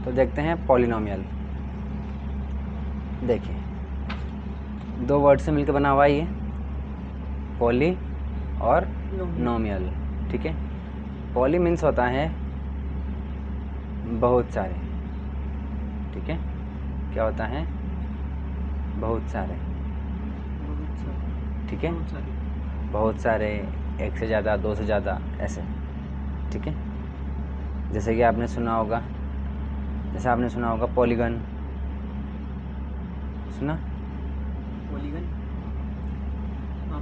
तो देखते हैं पॉलिनोमियल। देखिए, दो वर्ड से मिलकर बना हुआ है ये, पॉली और नोमियल। ठीक है, पॉली मीन्स होता है बहुत सारे। ठीक है, क्या होता है? बहुत सारे। ठीक है, बहुत सारे, एक से ज़्यादा, दो से ज़्यादा, ऐसे। ठीक है, जैसे कि आपने सुना होगा, पॉलीगन। सुना? पॉलीगन?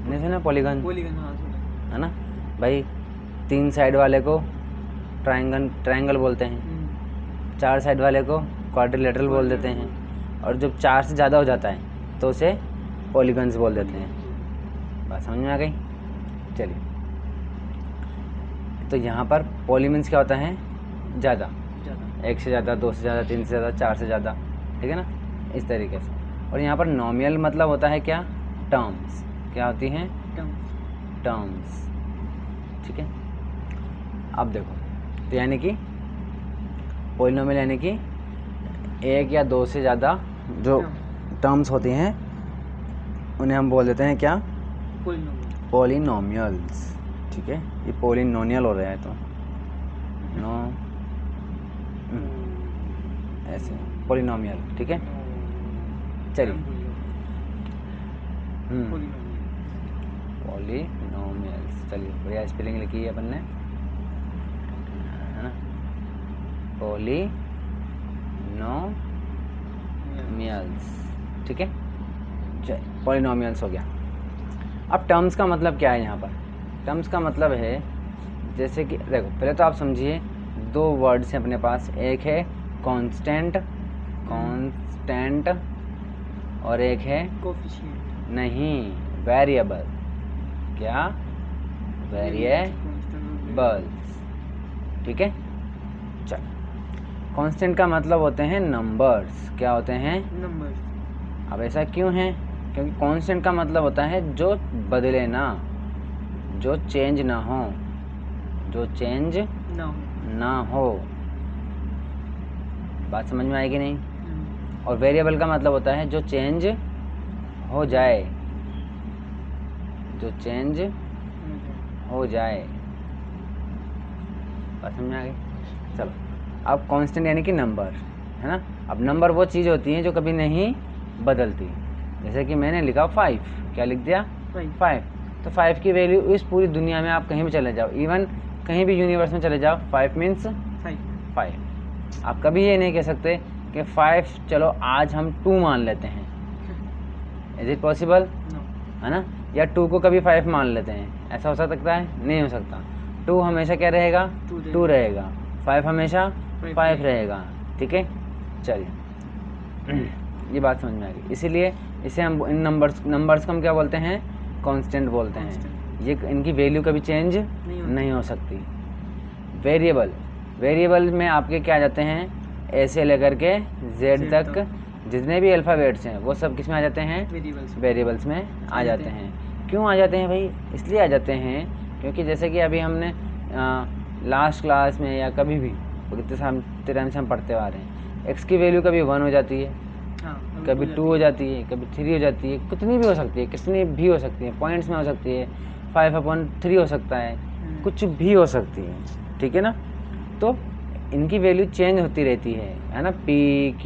नहीं सुना? पॉलीगन हाँ सुना है ना भाई। 3 साइड वाले को ट्रायंगल बोलते हैं, 4 साइड वाले को क्वाड्रिलेटरल बोल देते हैं, और जब 4 से ज़्यादा हो जाता है तो उसे पॉलीगन्स बोल देते हैं। बात समझ में आ गई? चलिए, तो यहाँ पर पॉली मीन्स क्या होता है? ज़्यादा, एक से ज़्यादा, दो से ज़्यादा, 3 से ज़्यादा, 4 से ज़्यादा। ठीक है ना, इस तरीके से। और यहाँ पर नोमियल मतलब होता है क्या? टर्म्स। क्या होती हैं? टर्म्स। ठीक है, अब देखो, तो यानी कि पॉलिनोमियल यानी कि एक या दो से ज़्यादा जो टर्म्स होती हैं उन्हें हम बोल देते हैं क्या? पॉलिनोमियल्स। ठीक है, ये पॉलिनोमियल हो रहा है तो नो ऐसे पॉलिनोमियल। ठीक है, चलिए, पॉलिनोमियल्स। चलिए, बढ़िया स्पेलिंग लिखी है अपन ने, है ना? पॉलिनोमियल्स। ठीक है, पॉलिनोमियल्स हो गया। अब टर्म्स का मतलब क्या है यहाँ पर? टर्म्स का मतलब है, जैसे कि देखो, पहले तो आप समझिए, दो वर्ड्स हैं अपने पास। एक है कांस्टेंट और एक है कोफिशिएंट। नहीं, वेरिएबल। क्या? वेरिएबल्स। ठीक है, चल। कांस्टेंट का मतलब होते हैं नंबर्स। क्या होते हैं? नंबर्स। अब ऐसा क्यों है? क्योंकि कांस्टेंट का मतलब होता है जो बदले ना, जो चेंज ना हो, जो चेंज ना हो। बात समझ में आएगी नहीं? और वेरिएबल का मतलब होता है जो चेंज हो जाए, जो चेंज हो जाए। बात समझ में आ गई? चलो, अब कांस्टेंट यानी कि नंबर, है ना? अब नंबर वो चीज़ होती है जो कभी नहीं बदलती। जैसे कि मैंने लिखा 5, क्या लिख दिया? 5। तो 5 की वैल्यू इस पूरी दुनिया में आप कहीं भी चले जाओ, इवन कहीं भी यूनिवर्स में चले जाओ, 5 मीन्स 5। आप कभी ये नहीं कह सकते कि 5 चलो आज हम 2 मान लेते हैं। Is it possible? है ना? या 2 को कभी 5 मान लेते हैं, ऐसा हो सकता है? नहीं हो सकता। 2 हमेशा क्या रहेगा? 2 रहेगा। 5 हमेशा 5 रहेगा। ठीक है, चलिए, ये बात समझ में आ गई। इसीलिए इसे हम इन नंबर्स को हम क्या बोलते हैं? कांस्टेंट बोलते हैं। ये इनकी वैल्यू कभी चेंज नहीं हो सकती। वेरिएबल में आपके क्या आ जाते हैं? ए से लेकर के जेड तक जितने भी अल्फ़ाबेट्स हैं वो सब किस में आ जाते हैं? वेरिएबल्स में आ जाते हैं। क्यों आ जाते हैं भाई? इसलिए आ जाते हैं क्योंकि जैसे कि अभी हमने लास्ट क्लास में या कभी भी कितने टाइम से हम पढ़ते आ रहे हैं, एक्स की वैल्यू कभी 1 हो जाती है, कभी 2 हो जाती है, कभी 3 हो जाती है, कितनी भी हो सकती है, कितनी भी हो सकती है, पॉइंट्स में हो सकती है, 5/3 हो सकता है, कुछ भी हो सकती है। ठीक है ना? तो इनकी वैल्यू चेंज होती रहती है ना? P, Q,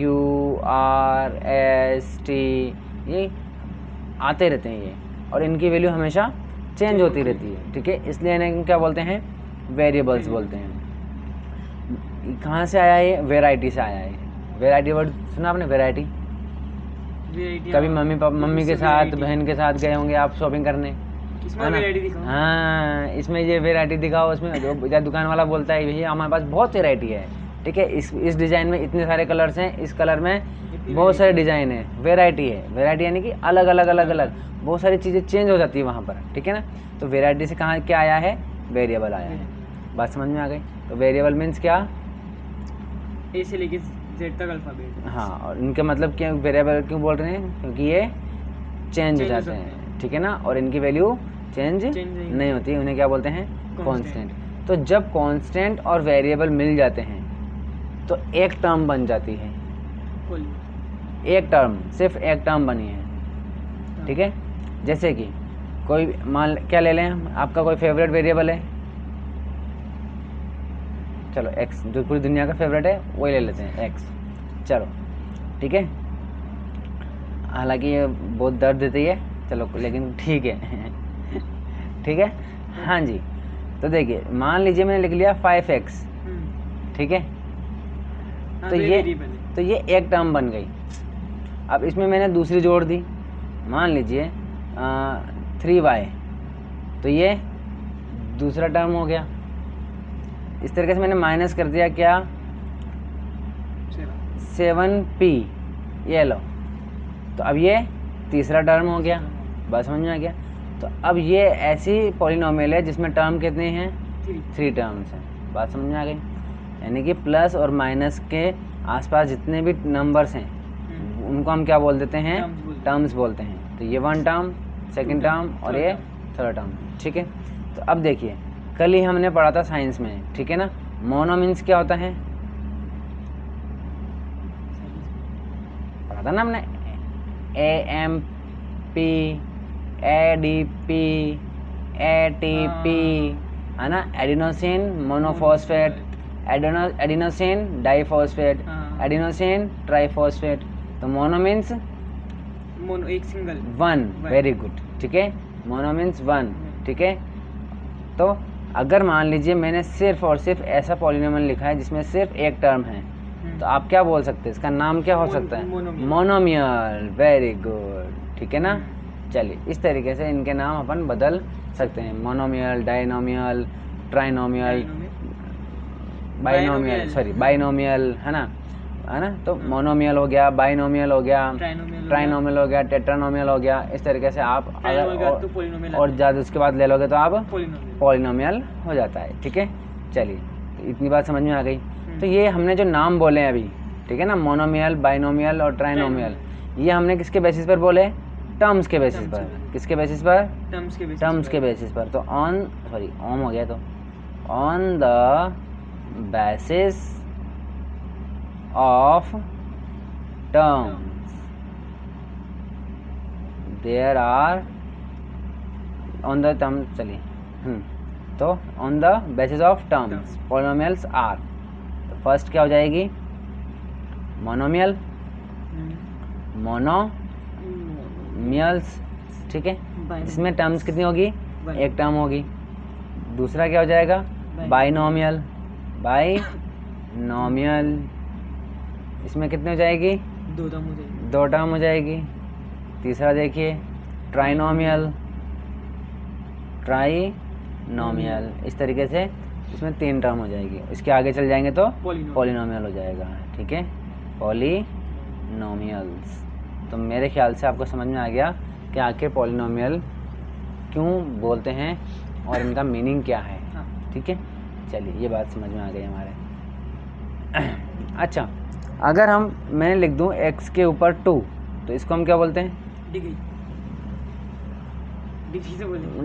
R, S, T, ये आते रहते हैं ये, और इनकी वैल्यू हमेशा चेंज होती रहती है। ठीक है, इसलिए इन्हें क्या बोलते हैं? वेरिएबल्स बोलते हैं। कहाँ से आया ये? वैरायटी से आया है। वैरायटी वर्ड सुना आपने? वैरायटी। कभी मम्मी के साथ, बहन के साथ गए होंगे आप शॉपिंग करने, है ना? हाँ, इसमें ये वैरायटी दिखाओ, उसमें जो दुकान वाला बोलता है भैया हमारे पास बहुत वैरायटी है। ठीक है, इस डिज़ाइन में इतने सारे कलर्स हैं, इस कलर में बहुत सारे डिज़ाइन है। वैरायटी है। वैरायटी यानी कि अलग अलग बहुत सारी चीज़ें चेंज हो जाती है वहाँ पर। ठीक है ना? तो वैरायटी से कहाँ क्या आया है? वेरिएबल आया है। बात समझ में आ गई? तो वेरिएबल मीन्स क्या? ए से लेके जेड तक अल्फ़ाबेट। हाँ, और इनका मतलब क्या वेरिएबल क्यों बोल रहे हैं? क्योंकि ये चेंज हो जाते हैं। ठीक है ना? और इनकी वैल्यू चेंज नहीं होती। उन्हें क्या बोलते हैं? कांस्टेंट। तो जब कांस्टेंट और वेरिएबल मिल जाते हैं तो एक टर्म बन जाती है, फुल एक टर्म, सिर्फ एक टर्म बनी है, ठीक है। जैसे कि कोई मान क्या ले लें हम, आपका कोई फेवरेट वेरिएबल है, चलो एक्स, जो पूरी दुनिया का फेवरेट है वही ले लेते हैं एक्स, चलो ठीक है। हालांकि ये बहुत दर्द देती है, चलो लेकिन ठीक है ठीक है। हाँ जी, तो देखिए मान लीजिए मैंने लिख लिया 5x, ठीक है। तो ये एक टर्म बन गई। अब इसमें मैंने दूसरी जोड़ दी, मान लीजिए 3y, तो ये दूसरा टर्म हो गया। इस तरीके से मैंने माइनस कर दिया क्या, 7p, ये लो, तो अब ये तीसरा टर्म हो गया। बात समझ में आ गया। तो अब ये ऐसी पॉलिनोमियल है जिसमें टर्म कितने हैं, 3 टर्म्स हैं। बात समझ में आ गई। यानी कि प्लस और माइनस के आसपास जितने भी नंबर्स हैं उनको हम क्या बोल देते हैं, टर्म्स बोलते हैं। तो ये 1 टर्म, सेकंड टर्म और ये थर्ड टर्म, ठीक है। तो अब देखिए कल ही हमने पढ़ा था साइंस में, ठीक है ना, मोनो मीन्स क्या होता है, पढ़ा था ना हमने, AMP, ADP, ATP, है ना, adenosine monophosphate, adenosine diphosphate, adenosine triphosphate. तो मोनो मीन्स मोनो, एक सिंगल, 1, वेरी गुड, ठीक है, मोनो मीन्स 1, ठीक है। तो अगर मान लीजिए मैंने सिर्फ और सिर्फ ऐसा पॉलिनोमियल लिखा है जिसमें सिर्फ एक टर्म है, तो आप क्या बोल सकते हैं, इसका नाम क्या हो सकता है, मोनोमियल, वेरी गुड, ठीक है ना। चलिए इस तरीके से इनके नाम अपन बदल सकते हैं, monomial, binomial, trinomial, binomial, sorry binomial, है ना, है ना। तो मोनोमियल हो गया, बाइनोमियल हो गया, ट्राइनोमियल हो गया, टेट्रानोमियल हो गया। इस तरीके से आप अगर और ज़्यादा उसके बाद ले लोगे तो आप पॉलिनोमियल हो जाता है, ठीक है। चलिए तो इतनी बात समझ में आ गई। तो ये हमने जो नाम बोले हैं अभी, ठीक है ना, मोनोमियल, बाइनोमियल और ट्राइनोमियल, ये हमने किसके बेसिस पर बोले, टर्म्स के बेसिस पर। किसके बेसिस पर, टर्म्स के बेसिस पर। तो ऑन, सॉरी ऑन हो गया, तो on the basis of terms there are, on the term, चलिए तो on the basis of terms polynomials are. तो फर्स्ट क्या हो जाएगी, मोनोमियल, मोनोमियल्स, ठीक है, इसमें टर्म्स कितनी होगी, एक टर्म होगी। दूसरा क्या हो जाएगा, बाइनोमियल, बाइनोमियल, इसमें कितनी हो जाएगी, 2 टर्म हो जाएगी। तीसरा देखिए ट्राइनोमियल, ट्राइनोमियल, इस तरीके से इसमें 3 टर्म हो जाएगी। इसके आगे चल जाएंगे तो पॉलिनोमियल हो जाएगा, ठीक है, पॉलिनोमियल्स। तो मेरे ख्याल से आपको समझ में आ गया कि आखिर पॉलिनोमियल क्यों बोलते हैं और इनका मीनिंग क्या है, ठीक है। चलिए ये बात समझ में आ गई हमारे। अच्छा, अगर मैं लिख दूं x के ऊपर 2, तो इसको हम क्या बोलते हैं,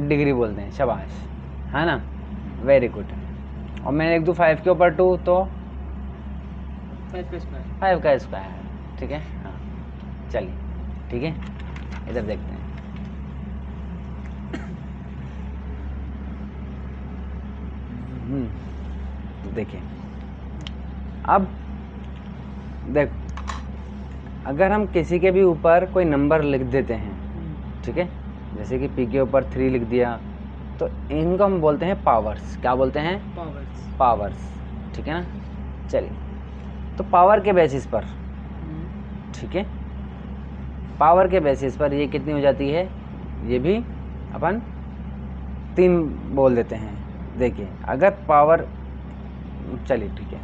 डिग्री बोलते हैं, शाबाश, है ना, वेरी गुड। और मैं लिख दूं 5 के ऊपर 2, तो 5 का स्क्वायर, ठीक है। हाँ चलिए ठीक है, इधर देखते हैं। देखिए अब देखो, अगर हम किसी के भी ऊपर कोई नंबर लिख देते हैं, ठीक है, जैसे कि p के ऊपर 3 लिख दिया, तो इनको हम बोलते हैं पावर्स। क्या बोलते हैं, पावर्स, ठीक है ना। चलिए तो पावर के बेसिस पर, ठीक है, पावर के बेसिस पर ये कितनी हो जाती है, ये भी अपन 3 बोल देते हैं। देखिए अगर पावर, चलिए ठीक है,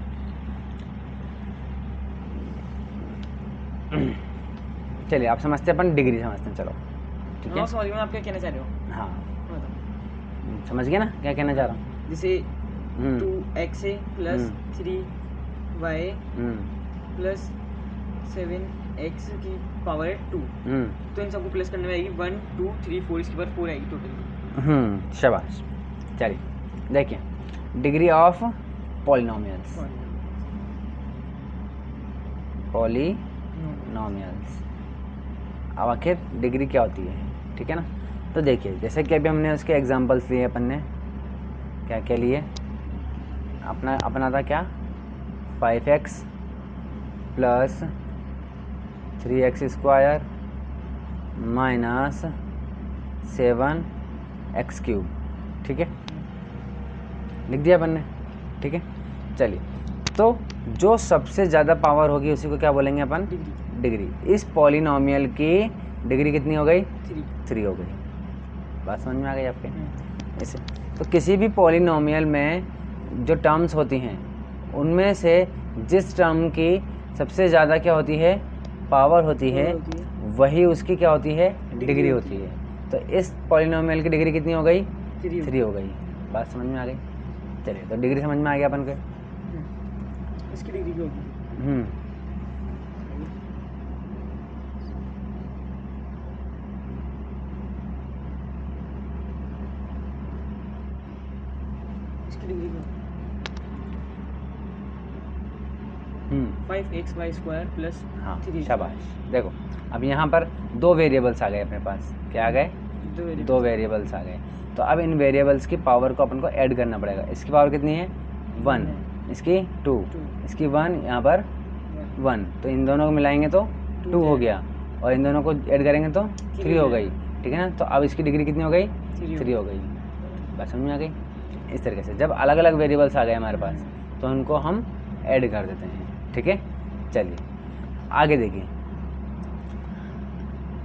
चलिए आप समझते हैं, अपन डिग्री समझते हैं, चलो ठीक है। समझ में आप क्या कहना चाह रहे हो, हाँ समझ गए ना क्या कहना चाह रहा हूँ। जैसे 2x plus 3y plus 7x की पावर है 2, तो इन सबको प्लस करने में आएगी 1 2 3 4, इसके बाद 4 आएगी टोटल। शाबाश। चलिए देखिए, डिग्री ऑफ पॉलिनोमियल्स, पॉलिनोमियल्स। अब आखिर डिग्री क्या होती है, ठीक है ना। तो देखिए जैसे कि अभी हमने उसके एग्जांपल्स लिए, अपन ने क्या क्या लिए, अपना था क्या 5x plus 3x square minus 7x cube, ठीक है, लिख दिया अपन ने, ठीक है। चलिए, तो जो सबसे ज़्यादा पावर होगी उसी को क्या बोलेंगे अपन, डिग्री। इस पॉलिनोमियल की डिग्री कितनी हो गई, 3 हो गई। बात समझ में आ गई आपके। ऐसे तो किसी भी पॉलिनोमियल में जो टर्म्स होती हैं उनमें से जिस टर्म की सबसे ज़्यादा क्या होती है, पावर होती है, वही उसकी क्या होती है, डिग्री होती है। तो इस पॉलिनोमियल की डिग्री कितनी हो गई, 3 हो गई। बात समझ में आ गई। चलिए, तो डिग्री समझ में आ गया अपन के। इसकी डिग्री क्या होगी, इसकी डिग्री क्या, 5xy स्क्वायर प्लस, हाँ शाबाश। देखो अब यहाँ पर 2 वेरिएबल्स आ गए अपने पास, क्या आ गए, 2 वेरिएबल्स आ गए। तो अब इन वेरिएबल्स की पावर को अपन को ऐड करना पड़ेगा। इसकी पावर कितनी है, 1, इसकी 2, इसकी 1, यहाँ पर 1, तो इन दोनों को मिलाएंगे तो 2 हो गया, और इन दोनों को ऐड करेंगे तो 3 हो गई, ठीक है ना। तो अब इसकी डिग्री कितनी हो गई, 3 हो गई। बात समझ में आ गई। इस तरीके से जब अलग अलग वेरिएबल्स आ गए हमारे पास तो उनको हम ऐड कर देते हैं, ठीक है। चलिए आगे देखिए,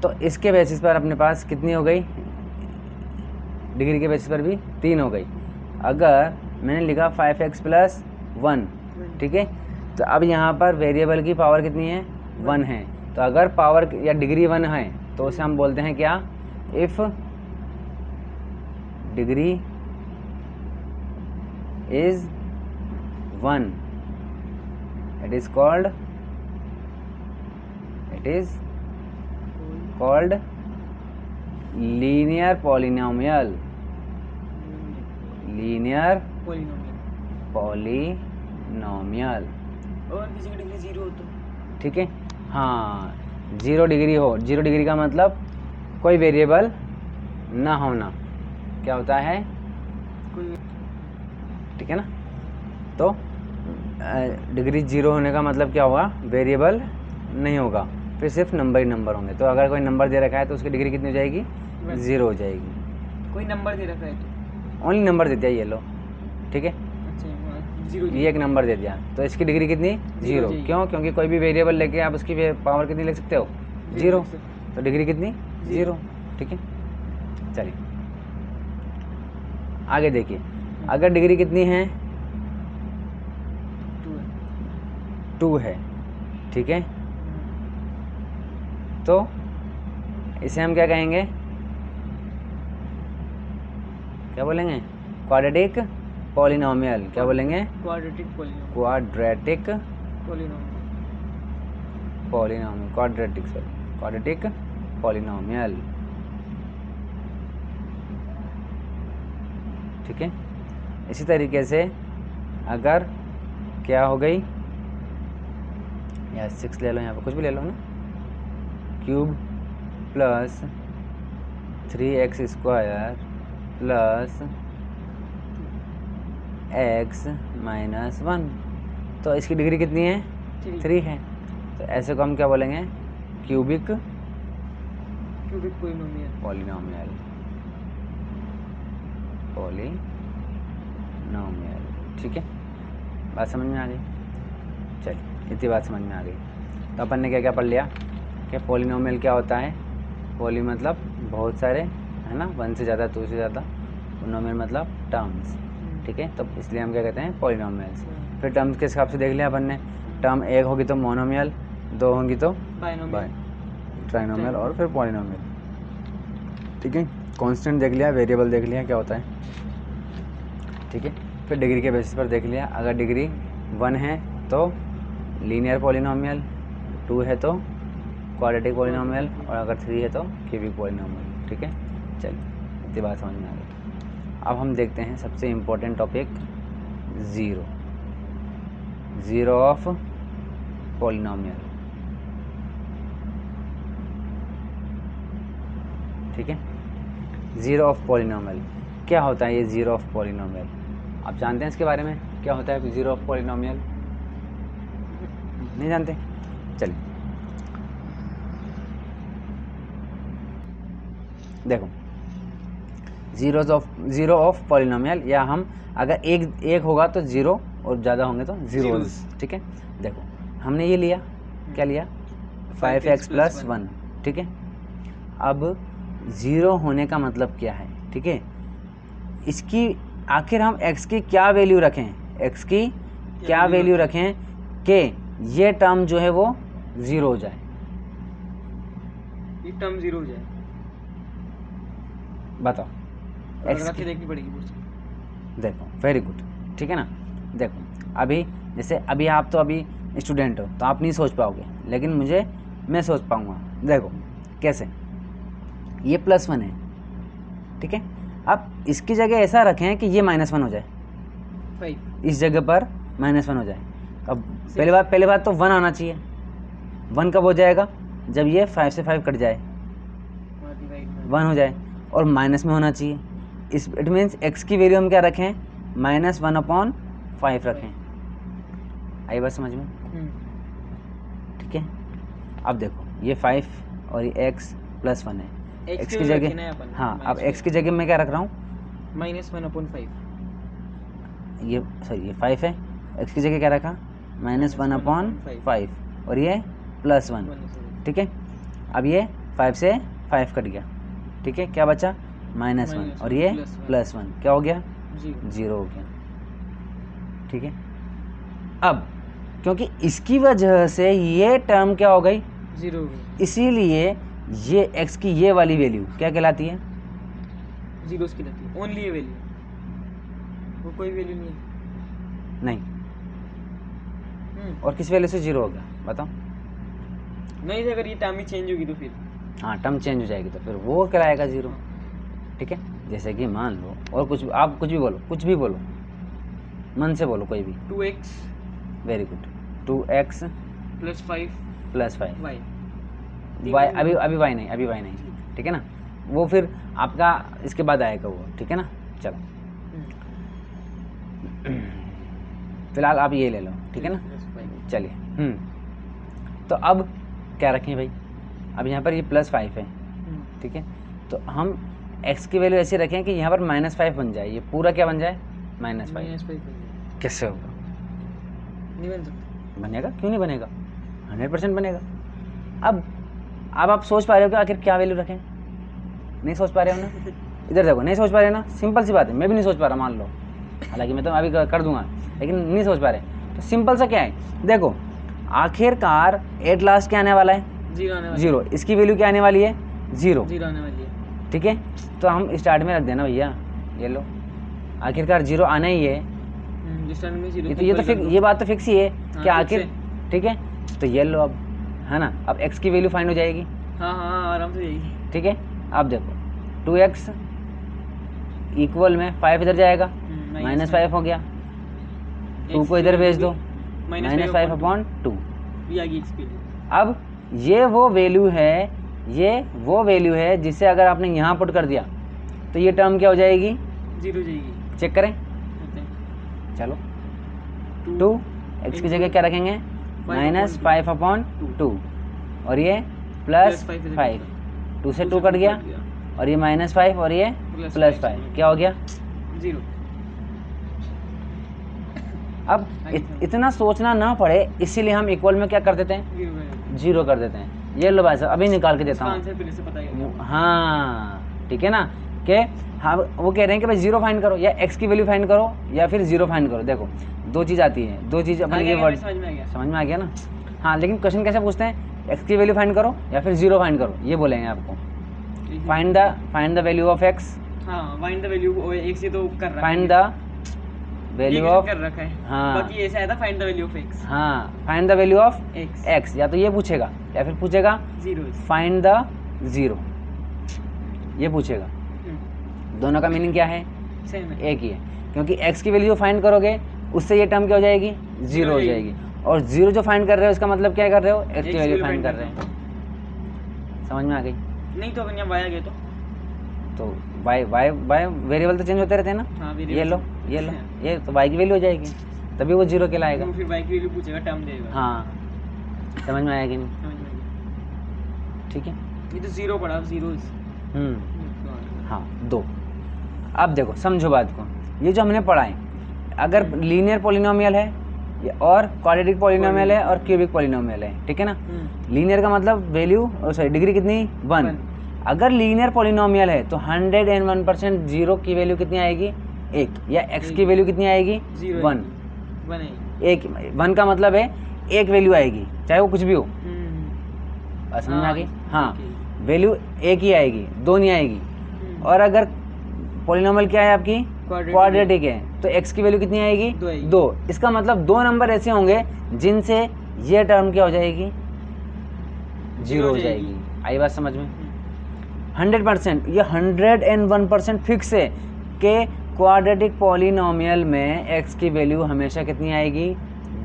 तो इसके बेसिस पर अपने पास कितनी हो गई, डिग्री के बेसिस पर भी 3 हो गई। अगर मैंने लिखा 5x प्लस 1, ठीक है, तो अब यहाँ पर वेरिएबल की पावर कितनी है, 1 है। तो अगर पावर या डिग्री 1 है तो उसे हम बोलते हैं क्या, if degree is 1 it is called linear polynomial, linear polynomial। और किसी की डिग्री 0 हो तो, ठीक है, हाँ 0 डिग्री हो, 0 डिग्री का मतलब कोई वेरिएबल ना होना, क्या होता है, ठीक है ना। तो डिग्री 0 होने का मतलब क्या होगा, वेरिएबल नहीं होगा, फिर सिर्फ नंबर ही नंबर होंगे। तो अगर कोई नंबर दे रखा है तो उसकी डिग्री कितनी हो जाएगी, 0 हो जाएगी। कोई नंबर दे रखा है तो ओनली नंबर दे दिया ये लो, ठीक है, अच्छा 0, ये एक नंबर दे दिया तो इसकी डिग्री कितनी, 0। क्यों, क्योंकि कोई भी वेरिएबल लेके आप उसकी पावर कितनी लिख सकते हो, 0, तो डिग्री कितनी, 0, ठीक है। चलिए आगे देखिए, अगर डिग्री कितनी है, 2 है, ठीक है, तो इसे हम क्या कहेंगे, क्या बोलेंगे, क्वाड्रेटिक पॉलिनोमियल। क्या बोलेंगे, क्वाड्रेटिक पॉलिनोमियल, क्वाड्रेटिक पॉलिनोमियल, ठीक है। इसी तरीके से अगर क्या हो गई, या 6 ले लो, यहाँ पर कुछ भी ले लो ना, cube plus 3x square plus x minus 1, तो इसकी डिग्री कितनी है, 3 है। तो ऐसे को हम क्या बोलेंगे, क्यूबिक पॉलिनोमियल, ठीक है। बात समझ में आ गई। चलिए इतनी बात समझ में आ गई। तो अपन ने क्या क्या पढ़ लिया, कि पॉलिनोमियल क्या होता है, पॉली मतलब बहुत सारे, है ना, 1 से ज़्यादा, 2 से ज़्यादा, नोमियल मतलब टर्म्स, ठीक है। तो इसलिए हम क्या कहते हैं, पॉलिनोमियल्स। फिर टर्म्स के हिसाब से देख लिया अपन ने, टर्म 1 होगी तो मोनोमियल, 2 होंगी तो ट्राइनोमियल, और फिर पॉलिनोमियल, ठीक है। कांस्टेंट देख लिया, वेरिएबल देख लिया क्या होता है, ठीक है। फिर डिग्री के बेसिस पर देख लिया, अगर डिग्री 1 है तो लीनियर पॉलिनोमियल, 2 है तो क्वाड्रेटिक पॉलिनोमियल, और अगर 3 है तो क्यूबिक पॉलिनोमियल, ठीक है। चलिए इतनी बात समझ में आ गई। अब हम देखते हैं सबसे important topic, zero of polynomial. ठीक है। ज़ीरो ऑफ पॉलिनोमियल क्या होता है? ये ज़ीरो ऑफ पॉलिनोमियल आप जानते हैं इसके बारे में क्या होता है? ज़ीरो ऑफ पॉलिनोमियल नहीं जानते? चलिए देखो, ज़ीरो ऑफ पॉलिनोमियल, या हम अगर एक होगा तो ज़ीरो और ज़्यादा होंगे तो ज़ीरोज़, ठीक है। देखो हमने ये लिया, क्या लिया? 5x + 1, ठीक है। अब ज़ीरो होने का मतलब क्या है? ठीक है, इसकी आखिर हम x की क्या वैल्यू रखें, x की क्या वैल्यू रखें कि ये टर्म जो है वो ज़ीरो हो जाए, ये टर्म ज़ीरो हो जाए। बताओ x की देखनी पड़ेगी मुझे। देखो वेरी गुड, ठीक है ना। देखो अभी जैसे अभी आप तो अभी स्टूडेंट हो तो आप नहीं सोच पाओगे, लेकिन मैं सोच पाऊँगा। देखो कैसे, ये +1 है, ठीक है। अब इसकी जगह ऐसा रखें कि ये -1 हो जाए, 5 इस जगह पर -1 हो जाए। अब पहले बात तो 1 आना चाहिए। 1 कब हो जाएगा? जब ये 5 से 5 कट जाए, 1 हो जाए, और माइनस में होना चाहिए। इट मीन्स x की वैल्यू हम क्या रखें? -1/5 रखें। आई बात समझ में? ठीक है। अब देखो ये 5 और ये x + 1 है, x की जगह, हाँ अब x की जगह मैं क्या रख रहा हूँ? -1/5। ये सॉरी ये 5 है, x की जगह क्या रखा? -1/5 और ये +1, ठीक है। अब ये 5 से 5 कट गया, ठीक है, क्या बचा? -1 और ये +1, क्या हो गया? 0 हो गया, ठीक है। अब क्योंकि इसकी वजह से ये टर्म क्या हो गई? 0 हो गई, इसीलिए ये x की ये वाली वैल्यू क्या कहलाती है? ज़ीरोज़ की रहती है, ओनली ये वैल्यू, वो कोई वैल्यू नहीं है। नहीं, और किस वैल्यू से 0 हो गया बताओ? नहीं, अगर ये टर्म ही चेंज होगी तो फिर, हाँ टर्म चेंज हो जाएगी तो फिर वो कहलाएगा 0, ठीक है। जैसे कि मान लो, और कुछ आप कुछ भी बोलो, मन से बोलो कोई भी। 2x very good, 2x + 5 + 5 y, y, अभी y नहीं, ठीक है ना। वो फिर आपका इसके बाद आएगा वो, ठीक है ना। चलो फिलहाल आप ये ले लो, ठीक है ना। चलिए तो अब क्या रखें भाई? अब यहाँ पर ये +5 है, ठीक है। तो हम x की वैल्यू ऐसे रखें कि यहाँ पर -5 बन जाए, ये पूरा क्या बन जाए? -5। कैसे होगा? नहीं बन सकता। बनेगा, क्यों नहीं बनेगा? 100% बनेगा। अब आप सोच पा रहे हो कि आखिर क्या वैल्यू रखें? नहीं सोच पा रहे हो ना? इधर देखो, नहीं सोच पा रहे ना? सिंपल सी बात है, मैं भी नहीं सोच पा रहा, मान लो, हालांकि मैं तो अभी कर दूंगा, लेकिन नहीं सोच पा रहे। तो सिंपल सा क्या है, देखो आखिरकार एट लास्ट क्या आने वाला है? 0 आने वाला है। 0। इसकी वैल्यू क्या आने वाली है? 0 आने वाली है, ठीक है। तो हम स्टार्ट में रख देना भैया, ये लो, आखिरकार 0 आना ही है। स्टार्ट में 0, ये बात तो फिक्स ही है कि हाँ, आखिर, ठीक है। तो ये लो अब, है ना, अब x की वैल्यू फाइंड हो जाएगी। हाँ आराम से जाएगी, ठीक है। अब देखो 2x इक्वल में 5 इधर जाएगा, -5 हो गया, 2 को इधर भेज दो, -5/2 ये आ गई x की वैल्यू। अब ये वो वैल्यू है जिसे अगर आपने यहाँ पुट कर दिया तो ये टर्म क्या हो जाएगी? 0 जाएगी। चेक करें, चलो 2 x की जगह क्या रखेंगे? -5/2 और ये +5, 2 से 2 कट गया, और ये -5 और ये +5, क्या हो गया? 0। अब इतना सोचना ना पड़े, इसीलिए हम इक्वल में क्या कर देते हैं? 0 कर देते हैं। ये लो भाई साहब, अभी निकाल के देता हूँ। हाँ ठीक है ना, कि हाँ वो कह रहे हैं कि भाई 0 फाइंड करो, या x की वैल्यू फाइंड करो, या फिर 0 फाइंड करो। देखो दो चीज़ आती है, दो चीज़ अपन ये वर्ड समझ में आ गया ना। हाँ लेकिन क्वेश्चन कैसे पूछते हैं? x की वैल्यू फाइंड करो या फिर 0 फाइंड करो, ये बोलेंगे आपको। Find the value of x, find the value x से तो कर रहा है, फाइंड द वैल्यू ऑफ, कर रखा है। हाँ बाकी ऐसा है था find the value of x। हाँ find the value of x, या तो ये पूछेगा या फिर पूछेगा 0, फाइंड द 0, ये पूछेगा। दोनों का मीनिंग क्या है? सेम है, एक ही है, क्योंकि x की वैल्यू फाइंड करोगे उससे ये टर्म क्या हो जाएगी? 0 हो जाएगी, और 0 जो फाइंड कर रहे हो इसका मतलब क्या कर रहे हो? x की वैल्यू फाइंड कर रहे हो। समझ में आ गई? नहीं तो अपन यहाँ y आ गए तो तो y वेरिएबल तो चेंज होते रहते हैं ना। हाँ, ये लो ये तो y की वैल्यू हो जाएगी, तभी वो 0 कहलाएगा। तो फिर y की वैल्यू पूछेगा, टर्म देगा। हाँ, समझ में आया कि नहीं? समझ में आया। ठीक है। ये तो 0 पड़ा, अब जीरोस। हाँ 2। अब देखो समझो बात को, ये जो हमने पढ़ा है, अगर लीनियर पॉलिनोमियल है और क्वाड्रेटिक पॉलिनोमियल है और क्यूबिक पॉलिनोमियल है, ठीक है ना। लीनियर का मतलब वैल्यू सॉरी डिग्री कितनी 1। अगर लीनियर पॉलिनोमियल है तो 101% 0 की वैल्यू कितनी आएगी 1, या x की वैल्यू कितनी आएगी 1। 1 का मतलब है एक वैल्यू आएगी चाहे वो कुछ भी हो। समझ में आ गई? हाँ, वैल्यू एक ही आएगी, 2 नहीं आएगी। और अगर पॉलिनोमियल क्या है आपकी क्वाड्रेटिक है तो x की वैल्यू कितनी आएगी 2। इसका मतलब 2 नंबर ऐसे होंगे जिनसे ये टर्म क्या हो जाएगी 0 हो जाएगी। आई बात समझ में? 100%, ये 101% फिक्स है कि क्वाड्रेटिक पॉलिनोमियल में x की वैल्यू हमेशा कितनी आएगी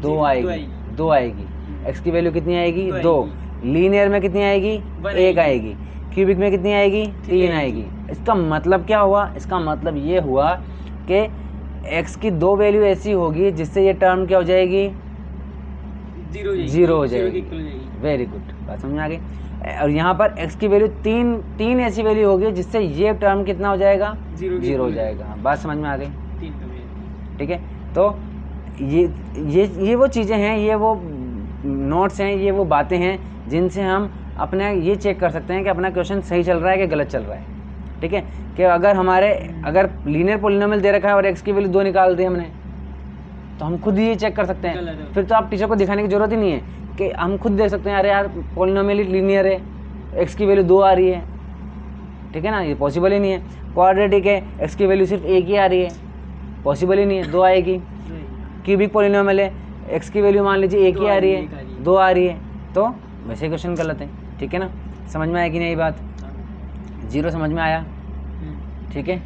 2 आएगी। x की वैल्यू कितनी आएगी 2। लीनियर में कितनी आएगी 1 आएगी। क्यूबिक में कितनी आएगी 3 आएगी। इसका मतलब क्या हुआ? इसका मतलब ये हुआ कि x की 2 वैल्यू ऐसी होगी जिससे ये टर्म क्या हो जाएगी 0 हो जाएगी। वेरी गुड, बात समझ में आ गई। और यहाँ पर x की वैल्यू 3 ऐसी वैल्यू होगी जिससे ये टर्म कितना हो जाएगा 0 हो जाएगा। बात समझ में आ गई? ठीक है। तो ये वो चीज़ें हैं, ये वो नोट्स हैं, ये वो बातें हैं जिनसे हम अपने ये चेक कर सकते हैं कि अपना क्वेश्चन सही चल रहा है कि गलत चल रहा है। ठीक है, कि अगर लीनियर पॉलिनोमियल दे रखा है और x की वैल्यू 2 निकाल दी हमने, तो हम खुद ये चेक कर सकते हैं। फिर तो आप टीचर को दिखाने की जरूरत ही नहीं है कि हम खुद देख सकते हैं, अरे यार पॉलिनोमियल लीनियर है, x की वैल्यू 2 आ रही है। ठीक है ना, ये पॉसिबल ही नहीं है। क्वाड्रेटिक है, x की वैल्यू सिर्फ 1 ही आ रही है, पॉसिबल ही नहीं है, 2 आएगी। क्यूबिक पॉलिनोमियल है, x की वैल्यू मान लीजिए 1 ही आ रही है, 2 आ रही है, तो वैसे क्वेश्चन गलत है। ठीक है ना, समझ में आया कि नहीं बात? 0 समझ में आया? ठीक है।